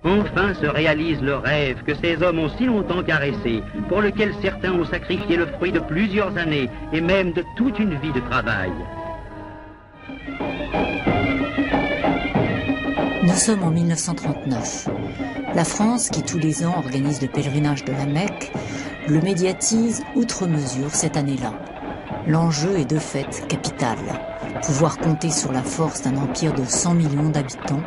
Enfin se réalise le rêve que ces hommes ont si longtemps caressé, pour lequel certains ont sacrifié le fruit de plusieurs années et même de toute une vie de travail. Nous sommes en 1939. La France, qui tous les ans organise le pèlerinage de la Mecque, le médiatise outre mesure cette année-là. L'enjeu est de fait capital. Pouvoir compter sur la force d'un empire de 100 millions d'habitants,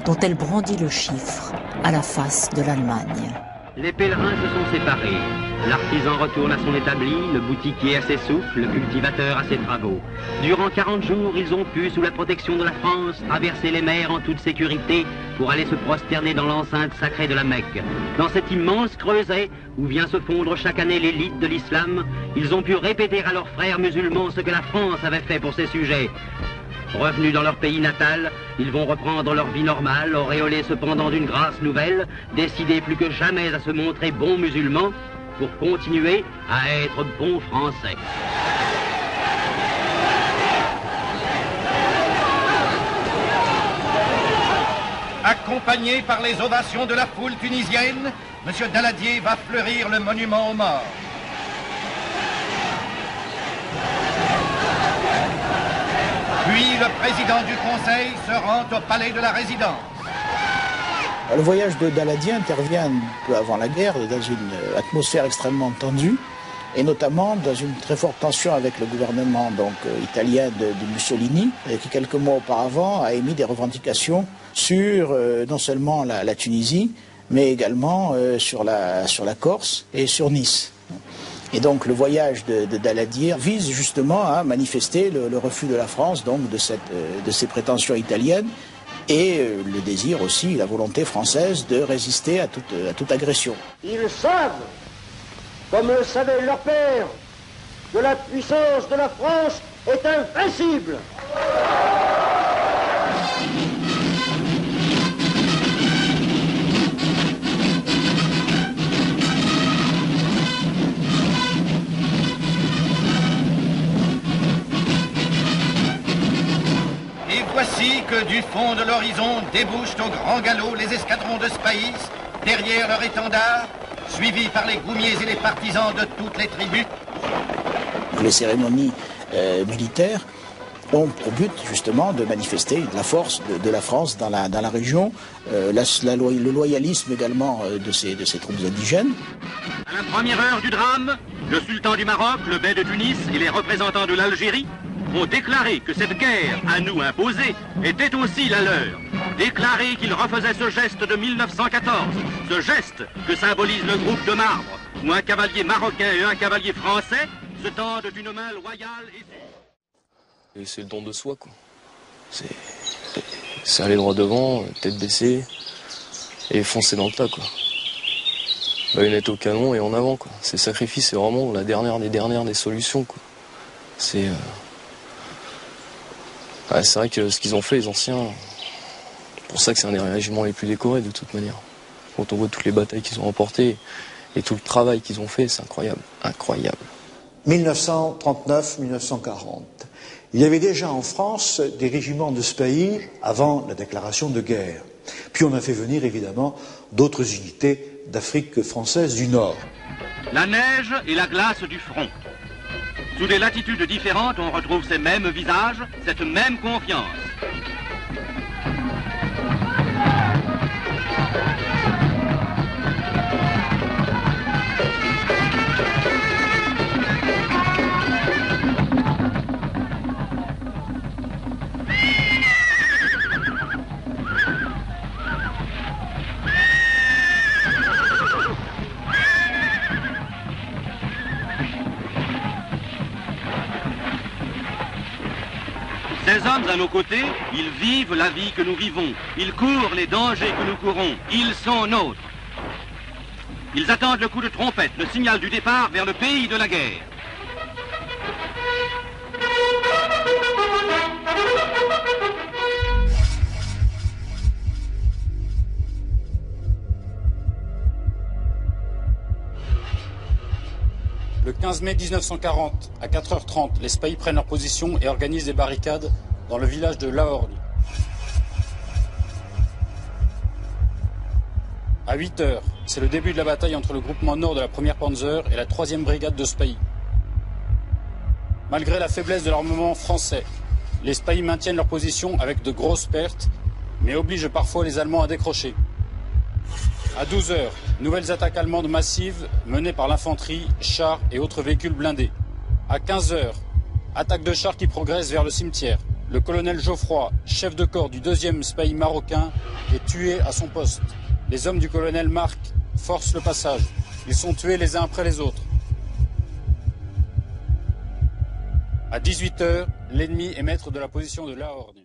dont elle brandit le chiffre à la face de l'Allemagne. Les pèlerins se sont séparés. L'artisan retourne à son établi, le boutiquier à ses souffles, le cultivateur à ses travaux. Durant 40 jours, ils ont pu, sous la protection de la France, traverser les mers en toute sécurité pour aller se prosterner dans l'enceinte sacrée de la Mecque. Dans cet immense creuset où vient se fondre chaque année l'élite de l'islam, ils ont pu répéter à leurs frères musulmans ce que la France avait fait pour ses sujets. Revenus dans leur pays natal, ils vont reprendre leur vie normale, auréolés cependant d'une grâce nouvelle, décidés plus que jamais à se montrer bons musulmans pour continuer à être bons Français. Accompagné par les ovations de la foule tunisienne, M. Daladier va fleurir le monument aux morts. Puis le président du Conseil se rend au palais de la Résidence. Le voyage de Daladier intervient un peu avant la guerre, dans une atmosphère extrêmement tendue, et notamment dans une très forte tension avec le gouvernement italien de Mussolini, qui quelques mois auparavant a émis des revendications sur non seulement la Tunisie, mais également sur la Corse et sur Nice. Et donc le voyage de Daladier vise justement à manifester le refus de la France de ces prétentions italiennes et le désir aussi, la volonté française de résister à toute agression. Ils savent, comme le savait leur père, que la puissance de la France est invincible. Voici que du fond de l'horizon débouchent au grand galop les escadrons de Spaïs, derrière leur étendard, suivis par les goumiers et les partisans de toutes les tribus. Les cérémonies militaires ont pour but justement de manifester la force de la France dans la région, le loyalisme également de ces troupes indigènes. À la première heure du drame, le sultan du Maroc, le bey de Tunis et les représentants de l'Algérie ont déclaré que cette guerre à nous imposée était aussi la leur. Déclaré qu'ils refaisaient ce geste de 1914, ce geste que symbolise le groupe de marbre, où un cavalier marocain et un cavalier français se tendent une main loyale et c'est le don de soi, quoi. C'est aller droit devant, tête baissée, et foncer dans le tas, quoi. Baïonnette au canon et en avant, quoi. Ces sacrifices, c'est vraiment la dernière des solutions, quoi. C'est vrai que ce qu'ils ont fait, les anciens, c'est pour ça que c'est un des régiments les plus décorés, de toute manière. Quand on voit toutes les batailles qu'ils ont remportées et tout le travail qu'ils ont fait, c'est incroyable, incroyable. 1939-1940. Il y avait déjà en France des régiments de Spahi avant la déclaration de guerre. Puis on a fait venir évidemment d'autres unités d'Afrique française du Nord. La neige et la glace du front. Sous des latitudes différentes, on retrouve ces mêmes visages, cette même confiance. Ces hommes à nos côtés, ils vivent la vie que nous vivons. Ils courent les dangers que nous courons. Ils sont nôtres. Ils attendent le coup de trompette, le signal du départ vers le pays de la guerre. Le 15 mai 1940, à 4h30, les Spahis prennent leur position et organisent des barricades dans le village de Lahorli. À 8 heures, c'est le début de la bataille entre le groupement nord de la 1er Panzer et la 3e brigade de Spahis. Malgré la faiblesse de l'armement français, les Spahis maintiennent leur position avec de grosses pertes, mais obligent parfois les Allemands à décrocher. À 12 heures, nouvelles attaques allemandes massives menées par l'infanterie, chars et autres véhicules blindés. À 15 heures, attaque de chars qui progressent vers le cimetière. Le colonel Geoffroy, chef de corps du 2e Spahi marocain, est tué à son poste. Les hommes du colonel Marc forcent le passage. Ils sont tués les uns après les autres. À 18 heures, l'ennemi est maître de la position de Lahorn.